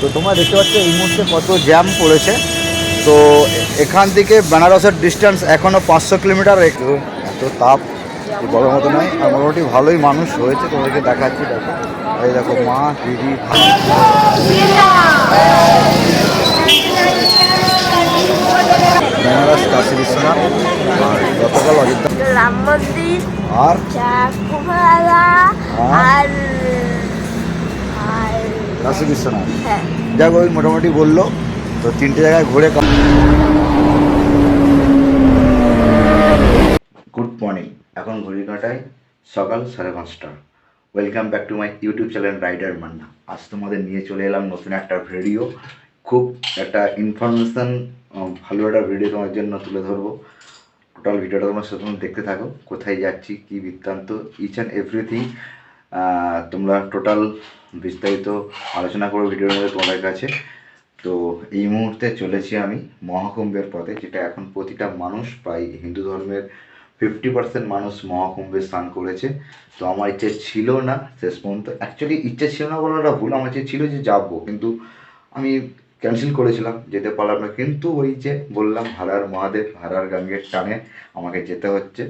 তো তোমরা দেখতে পাচ্ছ এই মুহূর্তে কত জ্যাম পড়েছে। তো এখান থেকে বেনারসের ডিস্টেন্স এখনও 500 কিলোমিটার। এত তাপ বলার মতো নয়, আর মোটামুটি ভালোই মানুষ হয়েছে। তোমাদেরকে দেখাচ্ছি, দেখো এই দেখো মা দিদি বেনারস কাশী বিশ্বনাথ আর গতকাল অযোধ্যা রাম মন্দির আর আর কাশী বিশ্বনাথ। হ্যাঁ, যাক ওই মোটামুটি বললো। তো 3টে জায়গায় ঘুরে। গুড মর্নিং, এখন ঘড়ি কাঁটায় সকাল 5:30। Welcome back to my YouTube channel rider Manna. আজ তোমাদের নিয়ে চলে এলাম নতুন একটা ভিডিও। খুব একটা ইনফরমেশান ভালো একটা ভিডিও তোমার জন্য তুলে ধরবো। টোটাল ভিডিওটা তোমরা সেরকম দেখতে থাকো, কোথায় যাচ্ছি, কী বৃত্তান্ত, ইচ অ্যান্ড এভরিথিং তোমরা টোটাল বিস্তারিত আলোচনা করো ভিডিওর মধ্যে তোমাদের কাছে। তো এই মুহূর্তে চলেছি আমি মহাকুম্ভের পথে, যেটা এখন প্রতিটা মানুষ, প্রায় হিন্দু ধর্মের 50% মানুষ মহাকুম্ভে স্নান করেছে। তো আমার ইচ্ছে ছিল না শেষ পর্যন্ত, অ্যাকচুয়ালি ইচ্ছে ছিল না বলাটা ভুল, আমার ইচ্ছে ছিল যে যাবো, কিন্তু আমি ক্যান্সেল করেছিলাম, যেতে পারলাম না। কিন্তু ওই যে বললাম, হারার মহাদেব হারার গাঙ্গের টানে আমাকে যেতে হচ্ছে।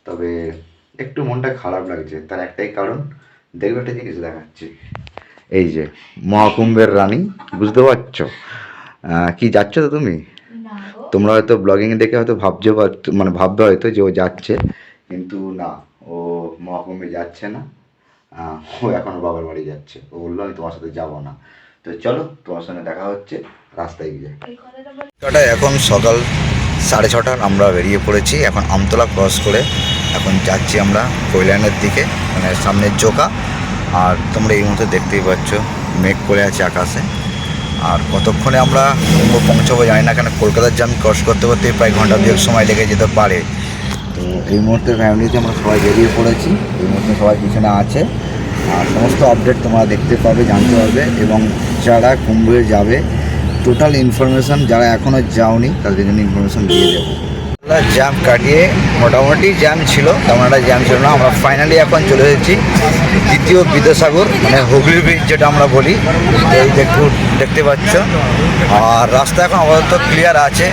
তবে একটু মনটা খারাপ লাগছে, তার একটাই কারণ, দেখবে একটা জিনিস দেখাচ্ছি। এই যে মহাকুম্ভের রানী, বুঝতে পারছো কি যাচ্ছ তো তুমি? তোমরা হয়তো ব্লগিং দেখে হয়তো ভাববে হয়তো যে ও যাচ্ছে, কিন্তু না, ও মহাকুম্ভে যাচ্ছে না। ও এখনও বাবার বাড়ি যাচ্ছে। ও বললো আমি তোমার সাথে যাবো না। তো চলো, তোমার সঙ্গে দেখা হচ্ছে রাস্তায় গিয়ে। এখন সকাল 6:30, আমরা বেরিয়ে পড়েছি এখন আমতলা ক্রস করে। এখন যাচ্ছি আমরা কৈলানের দিকে, মানে সামনের জোকা। আর তোমরা এই মুহূর্তে দেখতেই পাচ্ছ মেঘ করে আছে আকাশে। আর কতক্ষণে আমরা পৌঁছাবো জানি না, কেন কলকাতার জ্যাম ক্রস করতে করতে প্রায় ঘন্টা 2 সময় লেগে যেতে পারে। তো এই মুহূর্তে ফ্যামিলিতে আমরা সবাই বেরিয়ে পড়েছি। এই মুহূর্তে সবাই পিছনে আছে, আর সমস্ত আপডেট তোমরা দেখতে পাবে, জানতে পারবে। এবং যারা কুম্ভে যাবে টোটাল ইনফরমেশান, যারা এখনও যাওনি তাদের জন্য ইনফরমেশান দিয়ে দেবো। জ্যাম কাটিয়ে মোটামুটি জ্যাম ছিল, তেমন একটা জ্যাম ছিল না। আমরা ফাইনালি এখন চলে এসেছি দ্বিতীয় বিদ্যাসাগর, মানে হুগলি ব্রিজ যেটা আমরা বলি। এই দেখতে পাচ্ছ। আর রাস্তা এখন আপাতত ক্লিয়ার আছে।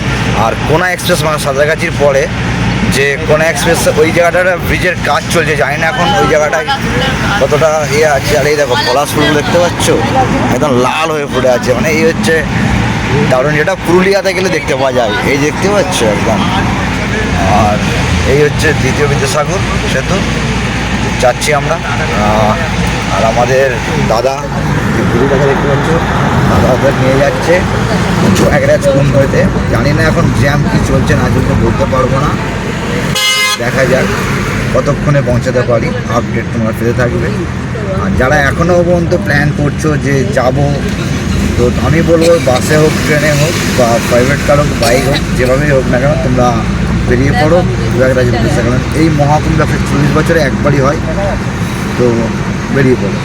আর কোনা এক্সপ্রেস, মানে সাঁতরাগাছির পরে যে কোনা এক্সপ্রেস, ওই জায়গাটার ব্রিজের কাজ চলছে, জানি না এখন ওই জায়গাটায় কতটা আছে। আর এই দেখো পলাশ ফুল দেখতে পাচ্ছ, একদম লাল হয়ে পড়ে আছে, মানে এই হচ্ছে দারুণ, যেটা পুরুলিয়াতে গেলে দেখতে পাওয়া যায়। এই দেখতে পাচ্ছ একদম। আর এই হচ্ছে দ্বিতীয় বিদ্যাসাগর সেতু, যাচ্ছি আমরা। আর আমাদের দাদা, গুরুটাকে দেখতে পাচ্ছ, দাদা নিয়ে যাচ্ছে প্রয়াগরাজ কুম্ভতে। জানি না এখন জ্যাম কী চলছে না চলছে, বলতে পারবো না, দেখা যাক কতক্ষণে পৌঁছাতে পারি। আপডেট তোমার পেতে থাকবে। আর যারা এখনও পর্যন্ত প্ল্যান করছো যে যাব, তো আমি বলবো বাসে হোক, ট্রেনে হোক, বা প্রাইভেট কার হোক, বাইক হোক, যেভাবেই হোক না কেন তোমরা বেরিয়ে পড়ো প্রয়াগরাজ উদ্দেশ্যে। কারণ এই মহাকুম্ভ 40 বছরে একবারই হয়, তো বেরিয়ে পড়ো।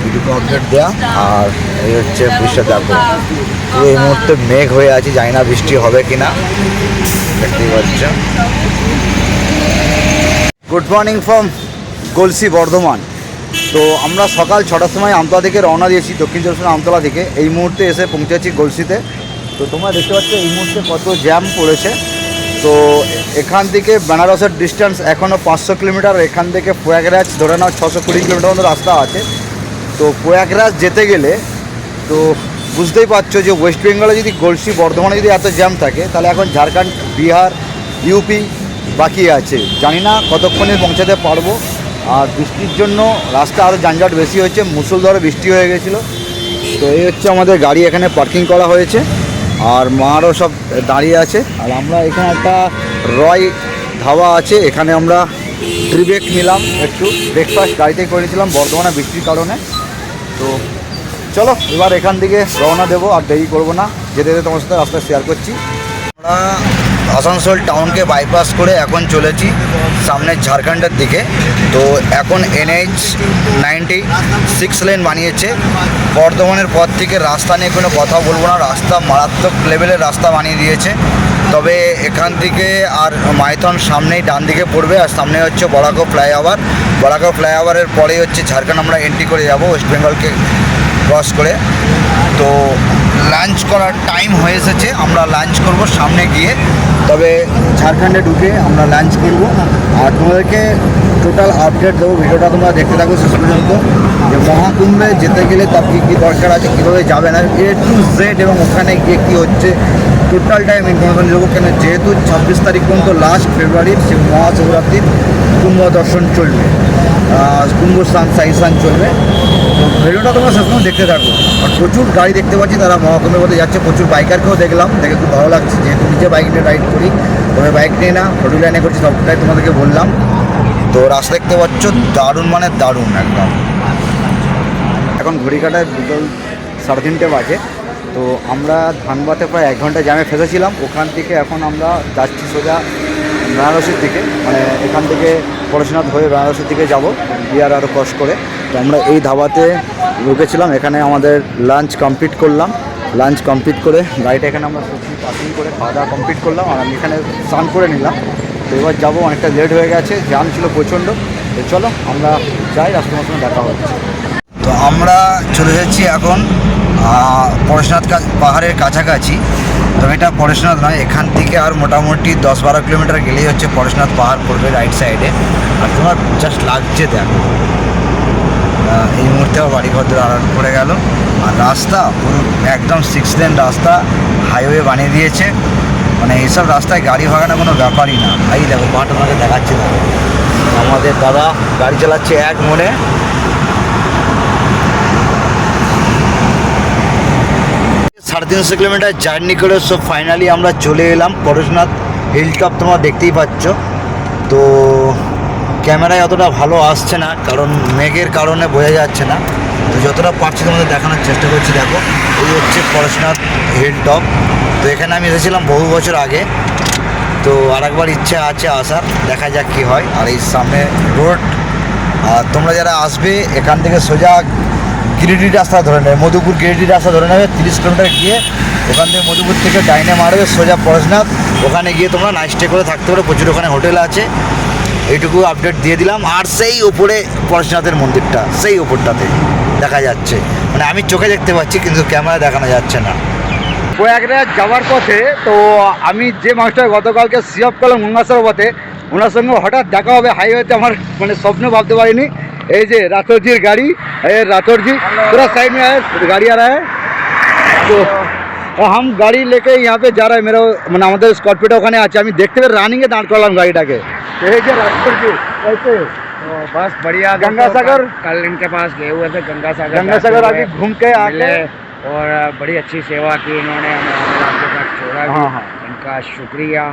এটুকু আপডেট দেওয়া। আর এই হচ্ছে বৃষ্টি, দেখো পুরো এই মুহূর্তে মেঘ হয়ে আছে, জানি না বৃষ্টি হবে কি না, দেখতেই পাচ্ছ। Good morning from Galsi, Bardhaman. তো আমরা সকাল 6টার সময় আমতলা থেকে রওনা দিয়েছি, দক্ষিণ চব্বিশ পরগনা আমতলা থেকে। এই মুহূর্তে এসে পৌঁছেছি গলসিতে। তো তোমরা দেখতে পাচ্ছ এই মুহূর্তে কত জ্যাম পড়েছে। তো এখান থেকে বেনারসের ডিস্টেন্স এখনও 500 কিলোমিটার। এখান থেকে প্রয়াগরাজ ধরে নাও 620 কিলোমিটার মতো রাস্তা আছে। তো প্রয়াগরাজ যেতে গেলে তো বুঝতেই পারছো যে ওয়েস্ট বেঙ্গলে যদি গলসি বর্ধমানে যদি এত জ্যাম থাকে, তাহলে এখন ঝাড়খণ্ড, বিহার, ইউপি বাকি আছে। জানি না কতক্ষণে পৌঁছাতে পারবো। আর বৃষ্টির জন্য রাস্তা আরও যানজট বেশি হচ্ছে, মুষলধারে বৃষ্টি হয়ে গেছিলো। তো এই হচ্ছে আমাদের গাড়ি এখানে পার্কিং করা হয়েছে, আর মারও সব দাঁড়িয়ে আছে। আর আমরা এখানে একটা রয় ধাবা আছে, এখানে আমরা ট্রিবেক নিলাম, একটু ব্রেকফাস্ট গাড়িতেই করেছিলাম বর্ধমানে বৃষ্টির কারণে। তো চলো এবার এখান থেকে রওনা দেবো, আর দেরি করবো না, যেতে যেতে তোমার সাথে রাস্তা শেয়ার করছি। আমরা আসানসোল টাউনকে বাইপাস করে এখন চলেছি সামনের ঝাড়খণ্ডের দিকে। তো এখন NH-90 লেন বানিয়েছে। বর্ধমানের পর থেকে রাস্তা নিয়ে কোনো কথা বলবো না, রাস্তা মারাত্মক লেভেলের রাস্তা বানিয়ে দিয়েছে। তবে এখান থেকে আর মাইথন সামনেই ডান দিকে পড়বে, আর সামনে হচ্ছে বড়াকো ফ্লাইওভার। বড়াকো ফ্লাইওভারের পরেই হচ্ছে ঝাড়খণ্ড আমরা এন্ট্রি করে যাব, ওয়েস্ট বেঙ্গলকে ক্রস করে। তো লাঞ্চ করার টাইম হয়ে এসেছে, আমরা লাঞ্চ করব সামনে গিয়ে। তবে ঝাড়খণ্ডে ঢুকে আমরা লাঞ্চ করব, আর তোমাদেরকে টোটাল আপডেট দেবো। ভিডিওটা তোমরা দেখতে থাকো শেষ পর্যন্ত, যে মহাকুম্ভে যেতে গেলে তার কী কী দরকার আছে, কীভাবে যাবে না, A to Z, এবং ওখানে গিয়ে কী হচ্ছে টোটাল টাইম ইনফরমেশন দেবো। কেন যেহেতু 26 তারিখ পর্যন্ত লাস্ট ফেব্রুয়ারির সে মহাশিবরাত্রির কুম্ভ দর্শন চলবে, কুম্ভ স্নান সাইসান চলবে। তো ভিডিওটা তোমরা সবসময় দেখতে থাকো। আর প্রচুর গাড়ি দেখতে পাচ্ছি, তারা মহাকুম্ভের মধ্যে যাচ্ছে। প্রচুর বাইকারকেও দেখলাম, দেখে খুব ভালো লাগছে। যেহেতু নিজে বাইক নিয়ে রাইড করি, তবে বাইক নিয়ে না, ফোর লাইনে করছি, সবটাই তোমাদেরকে বললাম। তো রাস্তা দেখতে পাচ্ছ দারুণ, মানে দারুণ একদম। এখন ঘড়ি কাটায় বিকেল 3:30 বাজে। তো আমরা ধানবাদে প্রায় 1 ঘন্টা জ্যামে ফেসেছিলাম। ওখান থেকে এখন আমরা যাচ্ছি সোজা বেনারসের দিকে, মানে এখান থেকে পড়াশোনাথ হয়ে বেনারসের দিকে যাব বিয়ার আরও ক্রস করে। তো আমরা এই ধাবাতে ঢুকেছিলাম, এখানে আমাদের লাঞ্চ কমপ্লিট করলাম। লাঞ্চ কমপ্লিট করে গাড়িটা এখানে আমরা পার্কিং করে খাওয়া দাওয়া কমপ্লিট করলাম, আর আমি এখানে স্নান করে নিলাম। তো এবার যাবো, অনেকটা লেট হয়ে গেছে, জ্যাম ছিল প্রচণ্ড। তো চলো আমরা যাই, রাস্তার সঙ্গে দেখা হচ্ছে। তো আমরা চলে যাচ্ছি এখন পরেশনাথ পাহাড়ের কাছাকাছি। তবে এটা পরেশনাথ নয়, এখান থেকে আর মোটামুটি 10-12 কিলোমিটার গেলেই হচ্ছে পরেশনাথ পাহাড় পড়বে রাইট সাইডে। আর তোমার জাস্ট লাগছে দেখো, এই মুহূর্তেও বাড়িঘর আড়াল পড়ে গেল। আর রাস্তা পুরো একদম 6 লেন রাস্তা, হাইওয়ে বানিয়ে দিয়েছে। মানে এইসব রাস্তায় গাড়ি ভাগানো কোনো ব্যাপারই না। এই দেখো পাহাড়টা তোমাকে দেখাচ্ছে না, আমাদের দাদা গাড়ি চালাচ্ছে এক মনে। 350 কিলোমিটার জার্নি করে সব ফাইনালি আমরা চলে এলাম পরেশনাথ হিলটপ। তোমরা দেখতেই পাচ্ছ। তো ক্যামেরায় অতটা ভালো আসছে না, কারণ মেঘের কারণে বোঝা যাচ্ছে না। তো যতটা পারছি তোমাদের দেখানোর চেষ্টা করছি। দেখো এই হচ্ছে পরেশনাথ হিলটপ। তো এখানে আমি এসেছিলাম বহু বছর আগে, তো আরেকবার ইচ্ছা আছে আসার, দেখা যাক কী হয়। আর এই সামনে রোড, আর তোমরা যারা আসবে এখান থেকে সোজা গিরিডি রাস্তা ধরে নেবে, মধুপুর গিরিডি রাস্তা ধরে নেবে। 30 কিলোমিটার গিয়ে ওখান থেকে মধুপুর থেকে ডাইনে মারবে সোজা পরেশনাথ। ওখানে গিয়ে তোমরা নাইট স্টে করে থাকতে পারো, প্রচুর ওখানে হোটেল আছে। এইটুকু আপডেট দিয়ে দিলাম। আর সেই ওপরে পরেশনাথের মন্দিরটা, সেই ওপরটাতে দেখা যাচ্ছে, মানে আমি চোখে দেখতে পাচ্ছি কিন্তু ক্যামেরা দেখানো যাচ্ছে না। প্রয়াগরাজ যাওয়ার পথে তো আমি যে মানুষটা গতকালকে সিঅফ করলাম গঙ্গাসাগর পথে, ওনার সঙ্গে হঠাৎ দেখা হবে হাইওয়েতে, আমার মানে স্বপ্ন ভাবতে পারিনি। এই যে রাঠौरजीর গাড়ি, राठौर जी पूरा साइड में है, गाड़ी आ रहा है। तो हम गाड़ी लेके यहाँ पे जा रहा है, मेरा মানে আমাদের স্করপিওটা ওখানে আছে, আমি দেখতে পেয়ে রানিংয়ে দাঁড় করলাম গাড়িটাকে। এই যে राठौर जी कैसे? तो बस बढ़िया। गंगा सागर कल इनके पास गए हुए थे, गंगा सागर अभी घूम के आके, और बड़ी अच्छी सेवा की इन्होंने, हमें आपके साथ छोड़ा भी। हाँ हाँ, इनका शुक्रिया,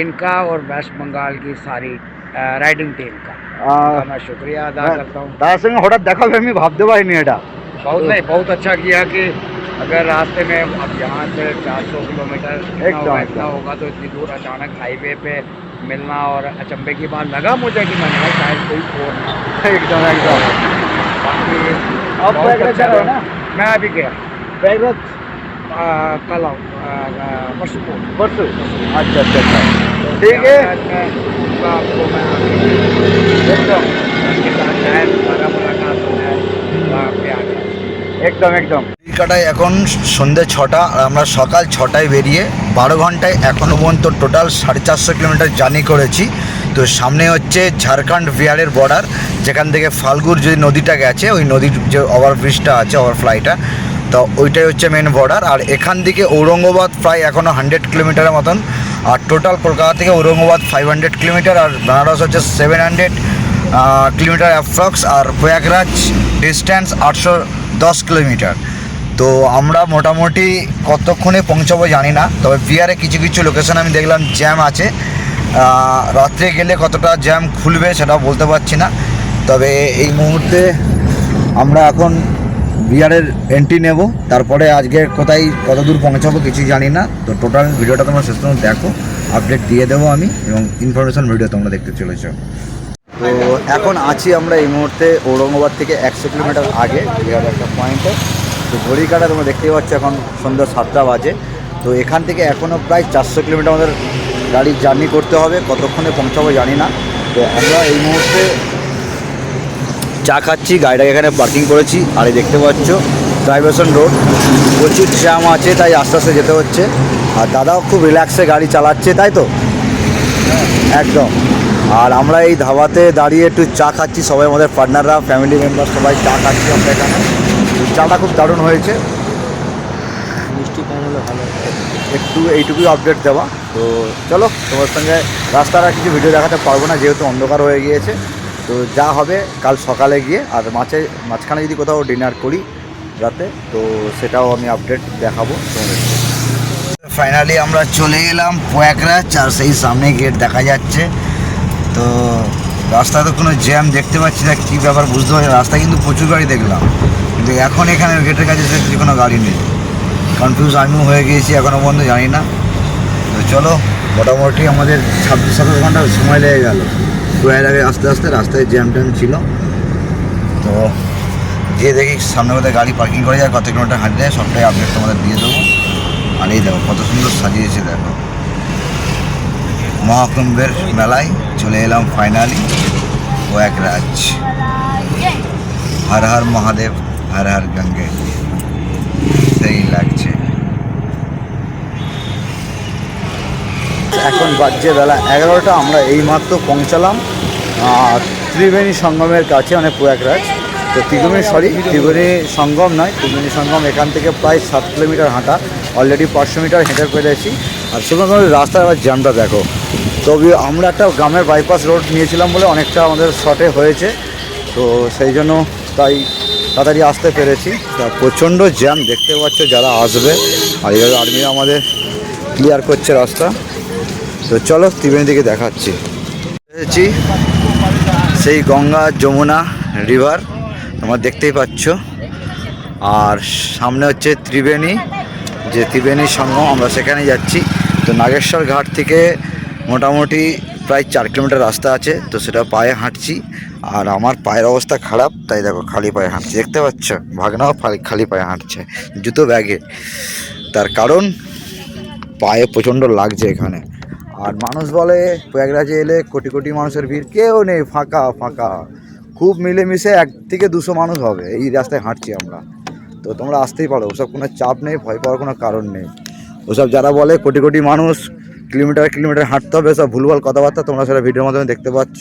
इनका और वेस्ट बंगाल की सारी राइडिंग टीम का मैं शुक्रिया अदा करता हूँ। তার সঙ্গে হঠাৎ দেখা হবে আমি ভাবতে পারিনি এটা। बहुत नहीं, बहुत अच्छा किया कि अगर रास्ते में अब यहाँ से 400 किलोमीटर इतना होगा तो इतनी दूर अचानक हाईवे पे मिलना, और अचंभे की बात लगा मुझे कि मैंने कहा शायद कोई फोन। एकदम एकदम। बाकी अब प्रयागराज जा रहे हो ना? मैं अभी गया प्रयागराज कल परसों को। परसों? अच्छा अच्छा अच्छा, ठीक है। आपको मैं एकदम उसके साथ शायद दोबारा मुलाकात हो जाए, वहाँ पे आ गया। একদম একদম। কলকাতায় এখন সন্ধ্যে 6টা, আর আমরা সকাল 6টায় বেরিয়ে 12 ঘন্টায় এখনও পর্যন্ত টোটাল 450 কিলোমিটার জার্নি করেছি। তো সামনে হচ্ছে ঝাড়খণ্ড বিহারের বর্ডার, যেখান থেকে ফাল্গুর যে নদীটা গেছে, ওই নদীর যে ওভারব্রিজটা আছে, ওভারফ্লাইটা, তো ওইটাই হচ্ছে মেন বর্ডার। আর এখান থেকে ঔরঙ্গাবাদ প্রায় এখনও 100 কিলোমিটারের মতন। আর টোটাল কলকাতা থেকে ঔরঙ্গাবাদ 500 কিলোমিটার, আর বেনারস হচ্ছে 700 কিলোমিটার অ্যাপ্রক্স। আর প্রয়াগরাজ ডিস্ট্যান্স 810 কিলোমিটার। তো আমরা মোটামুটি কতক্ষণে পৌঁছাবো জানি না, তবে বিহারে কিছু কিছু লোকেশন আমি দেখলাম জ্যাম আছে। রাত্রে গেলে কতটা জ্যাম খুলবে সেটা বলতে পারছি না। তবে এই মুহূর্তে আমরা এখন বিহারের এন্ট্রি নেব, তারপরে আজকে কোথায় কত দূর পৌঁছাবো কিছু জানি না। তো টোটাল ভিডিওটা তোমরা শেষ পর্যন্ত দেখো, আপডেট দিয়ে দেবো আমি, এবং ইনফরমেশন ভিডিও তোমরা দেখতে চলেছো। তো এখন আছি আমরা এই মুহূর্তে ঔরঙ্গাবাদ থেকে 100 কিলোমিটার আগে বিহারের একটা পয়েন্টে। তো ঘড়ির কাঁটা তোমরা দেখতেই পাচ্ছ, এখন সন্ধ্যা 7টা বাজে। তো এখান থেকে এখনও প্রায় 400 কিলোমিটার আমাদের গাড়ির জার্নি করতে হবে, কতক্ষণে পৌঁছাবো জানি না। তো আমরা এই মুহূর্তে চা খাচ্ছি, গাড়িটাকে এখানে পার্কিং করেছি। আর এই দেখতে পাচ্ছ ডাইভারশন রোড, প্রচুর জ্যাম আছে, তাই আস্তে আস্তে যেতে হচ্ছে। আর দাদাও খুব রিল্যাক্সে গাড়ি চালাচ্ছে, তাই তো? একদম। আর আমরা এই ধাবাতে দাঁড়িয়ে একটু চা খাচ্ছি, সবাই আমাদের পার্টনাররা, ফ্যামিলি মেম্বার সবাই চা খাচ্ছি আমরা এখানে। চাটা খুব দারুণ হয়েছে, মিষ্টি কম হলে ভালো। একটু এইটুকুই আপডেট দেওয়া। তো চলো, তোমার সঙ্গে রাস্তার আর কিছু ভিডিও দেখাতে পারবো না, যেহেতু অন্ধকার হয়ে গিয়েছে। তো যা হবে কাল সকালে গিয়ে, আর মাঝখানে যদি কোথাও ডিনার করি রাতে, তো সেটাও আমি আপডেট দেখাবো তোমাদের। ফাইনালি আমরা চলে এলাম প্রয়াগরাজ, আর সেই সামনে গেট দেখা যাচ্ছে। তো রাস্তায় তো কোনো জ্যাম দেখতে পাচ্ছি না, কী ব্যাপার বুঝতে পারছি না। রাস্তায় কিন্তু প্রচুর গাড়ি দেখলাম, কিন্তু এখন এখানে গেটের কাছে দেখছি কোনো গাড়ি নেই। কনফিউজ আমিও হয়ে গিয়েছি, এখনও পর্যন্ত জানি না। তো চলো, মোটামুটি আমাদের 26-27 ঘন্টা সময় লেগে গেল প্রয়াগরাজে আস্তে আস্তে। রাস্তায় জ্যাম ট্যাম ছিল, তো গিয়ে দেখি সামনে কোথায় গাড়ি পার্কিং করে যায়, কত কিলোমিটার হাঁটলে যায়, সবটাই আপডেট তোমাদের দিয়ে দেবো। আর এই দেখো কত সুন্দর সাজিয়েছে, দেখো মহাকুম্ভের মেলায় চলে এলাম ফাইনালি প্রয়াগরাজ। হর হর মহাদেব, হর হর গঙ্গে, সেই লাগছে। এখন বাজছে বেলা 11টা, আমরা এইমাত্র পৌঁছালাম ত্রিবেণী সঙ্গমের কাছে, মানে প্রয়াগরাজ। তো ত্রিবেণী সঙ্গম নয়, ত্রিবেণী সঙ্গম এখান থেকে প্রায় 7 কিলোমিটার হাঁটা, অলরেডি 500 মিটার হেঁটে পেরেছি। আর শুধুমাত্র রাস্তার আবার জ্যামটা দেখো। তবে আমরা একটা গ্রামের বাইপাস রোড নিয়েছিলাম বলে অনেকটা আমাদের শর্টে হয়েছে, তো সেই জন্য তাই তাড়াতাড়ি আসতে পেরেছি। তা প্রচণ্ড জ্যাম দেখতে পাচ্ছ যারা আসবে, আর এইভাবে আর্মিরা আমাদের ক্লিয়ার করছে রাস্তা। তো চলো ত্রিবেণী দিকে দেখাচ্ছি। এসেছি সেই গঙ্গা যমুনা রিভার, তোমরা দেখতেই পাচ্ছ। আর সামনে হচ্ছে ত্রিবেণী, যে ত্রিবেণী সঙ্গম, আমরা সেখানে যাচ্ছি। তো নাগেশ্বর ঘাট থেকে মোটামুটি প্রায় 4 কিলোমিটার রাস্তা আছে, তো সেটা পায়ে হাঁটছি। আর আমার পায়ের অবস্থা খারাপ, তাই দেখো খালি পায়ে হাঁটছি, দেখতে পাচ্ছ। ভাগনাও খালি পায়ে হাঁটছে, জুতো ব্যাগে। তার কারণ পায়ে প্রচণ্ড লাগছে এখানে। আর মানুষ বলে প্রয়াগরাজে এলে কোটি কোটি মানুষের ভিড়, কেউ নেই, ফাঁকা ফাঁকা। খুব মিলেমিশে 1 থেকে 200 মানুষ হবে এই রাস্তায় হাঁটছি আমরা। তো তোমরা আসতেই পারো, ওসব কোনো চাপ নেই, ভয় পাওয়ার কোনো কারণ নেই। ওসব যারা বলে কোটি কোটি মানুষ কিলোমিটার কিলোমিটার হাঁটতে হবে, সব ভুলভাল কথাবার্তা, তোমরা সেটা ভিডিওর মাধ্যমে দেখতে পাচ্ছ।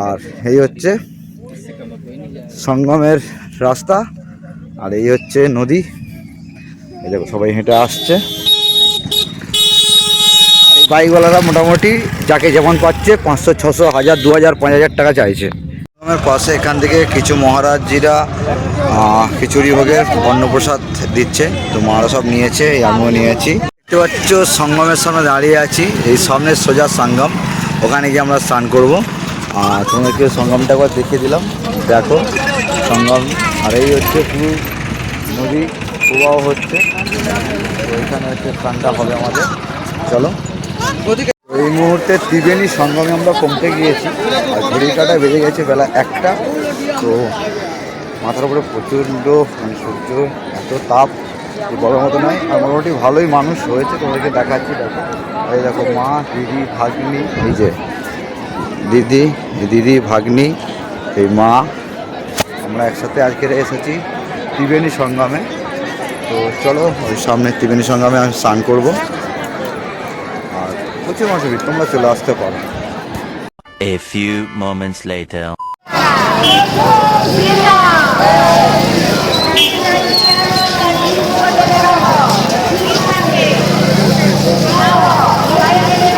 আর এই হচ্ছে সঙ্গমের রাস্তা, আর এই হচ্ছে নদী। এই দেখো সবাই হেঁটে আসছে। আর এই বাইকওয়ালারা মোটামুটি যাকে যেমন পাচ্ছে 500, 600, 1000, 2000, 5000 টাকা চাইছে। সঙ্গমের পাশে এখান থেকে কিছু মহারাজজিরা খিচুড়ি ভোগের অন্নপ্রসাদ দিচ্ছে, তো মারা সব নিয়েছে, আমিও নিয়েছি। দেখতে পাচ্ছ সঙ্গমের সামনে দাঁড়িয়ে আছি, এই সামনে সোজা সঙ্গম, ওখানে গিয়ে আমরা স্নান করবো। আর তোমাদেরকে সঙ্গমটা একবার দেখিয়ে দিলাম, দেখো সঙ্গম। আর এই হচ্ছে পুরো নদী প্রবাহ হচ্ছে, তো এখানে হচ্ছে স্নানটা হবে আমাদের। চলো, এই মুহূর্তে ত্রিবেণী সঙ্গমে আমরা পৌঁছে গিয়েছি, আর ঘড়ির কাঁটায় বেজে গেছে বেলা 1টা। তো মাথার উপরে প্রচণ্ড মানে সূর্য, এত তাপ, বড় মতো নয়। আর মোটামুটি ভালোই মানুষ হয়েছে, তোমাদেরকে দেখাচ্ছি। দেখো এই দেখো মা, দিদি, ভাগ্নি, এই যে দিদি ভাগ্নি, এই মা, আমরা একসাথে আজকে এসেছি ত্রিবেণী সঙ্গমে। তো চলো ওই সামনে ত্রিবেণী সঙ্গমে আমি স্নান করবো। আর প্রচুর মানুষ, তোমরা চলে আসতে পারো। A few moments later.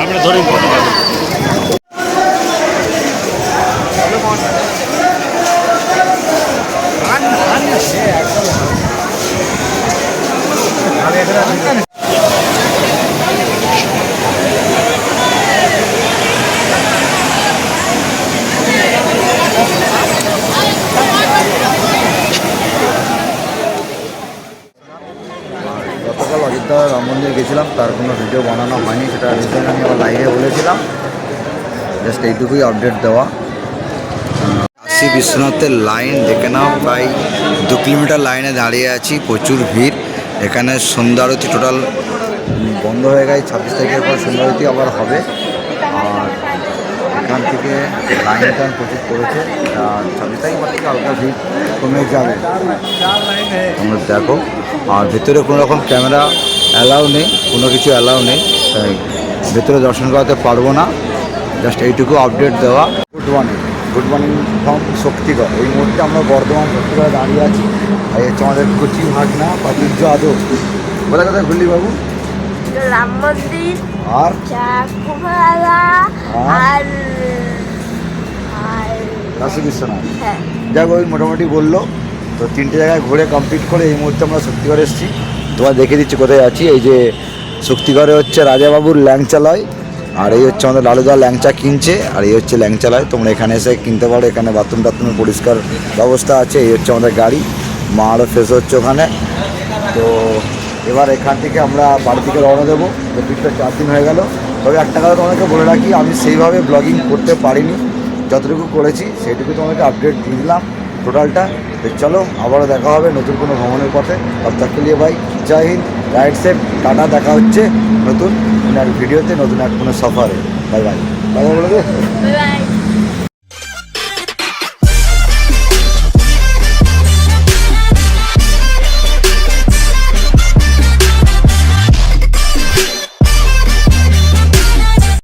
আমরা ধরে গতকাল অযোধ্যা রাম মন্দির গেছিলাম, তার কোনো ভিডিও বানানো হয়নি, সেটা রিসেন্ট আমি আবার লাইভে বলেছিলাম। জাস্ট এইটুকুই আপডেট দেওয়া। কাশী বিশ্বনাথের লাইন দেখে নাও, প্রায় 2 কিলোমিটার লাইনে দাঁড়িয়ে আছি, প্রচুর ভিড়। এখানে সন্ধ্যা আরতি টোটাল বন্ধ হয়ে গেছে, 26 তারিখের পর সন্ধ্যা আরতি আবার হবে। আর এখান থেকে লাইন টাইম প্রচুর করেছে, 26 থেকে হালকা ভিড় কমে যাবে। তোমরা দেখো, আর ভেতরে কোনো রকম ক্যামেরা অ্যালাউ নেই, কোনো কিছু অ্যালাউ নেই, তাই ভেতরে দর্শন করাতে পারবো না। জাস্ট এইটুকু আপডেট দেওয়া। Good morning from Shaktigarh. এই মুহূর্তে আমরা বর্ধমান শক্তিগড়ে দাঁড়িয়ে আছি। আর হচ্ছে আমাদের কচি ভাগনা প্রাচুর্য আদব। কোথায় কোথায় ঘুরলি বাবু? রাম মন্দির আর চাকুমালা আর আর কাশী বিশ্বনাথ। হ্যাঁ যাক, ওই মোটামুটি বললো। তো 3টে জায়গায় ঘুরে কমপ্লিট করে এই মুহূর্তে আমরা শক্তিগড়ে এসেছি। তোমার দেখে দিচ্ছি কোথায় আছি। এই যে শক্তিগড়ে হচ্ছে রাজাবাবুর ল্যাংচালয়, আর এই হচ্ছে আমাদের লালুদা ল্যাংচা কিনছে, আর এই হচ্ছে ল্যাংচালয়। তোমরা এখানে এসে কিনতে পারো, এখানে বাথরুম টাথরুমের পরিষ্কার ব্যবস্থা আছে। এই হচ্ছে আমাদের গাড়ি, মা আরও ফ্রেশ হচ্ছে ওখানে। তো এবার এখান থেকে আমরা বাড়ি থেকে রওনা দেবো। তো ট্রিপটা 4 দিন হয়ে গেল। তবে একটা কথা তোমাদেরকে বলে রাখি, আমি সেইভাবে ব্লগিং করতে পারিনি, যতটুকু করেছি সেইটুকু তোমাদেরকে আপডেট দিয়ে দিলাম টোটালটা। তো চলো, আবারও দেখা হবে নতুন কোনো ভ্রমণের পথে। তব তক কে লিয়ে ভাই জয় হিন্দ, রাইট সেফ, টাটা। দেখা হচ্ছে নতুন কোনো এক ভিডিওতে, নতুন এক কোনো সফরে। Bye bye. বাই বাই বলে দে। Bye bye.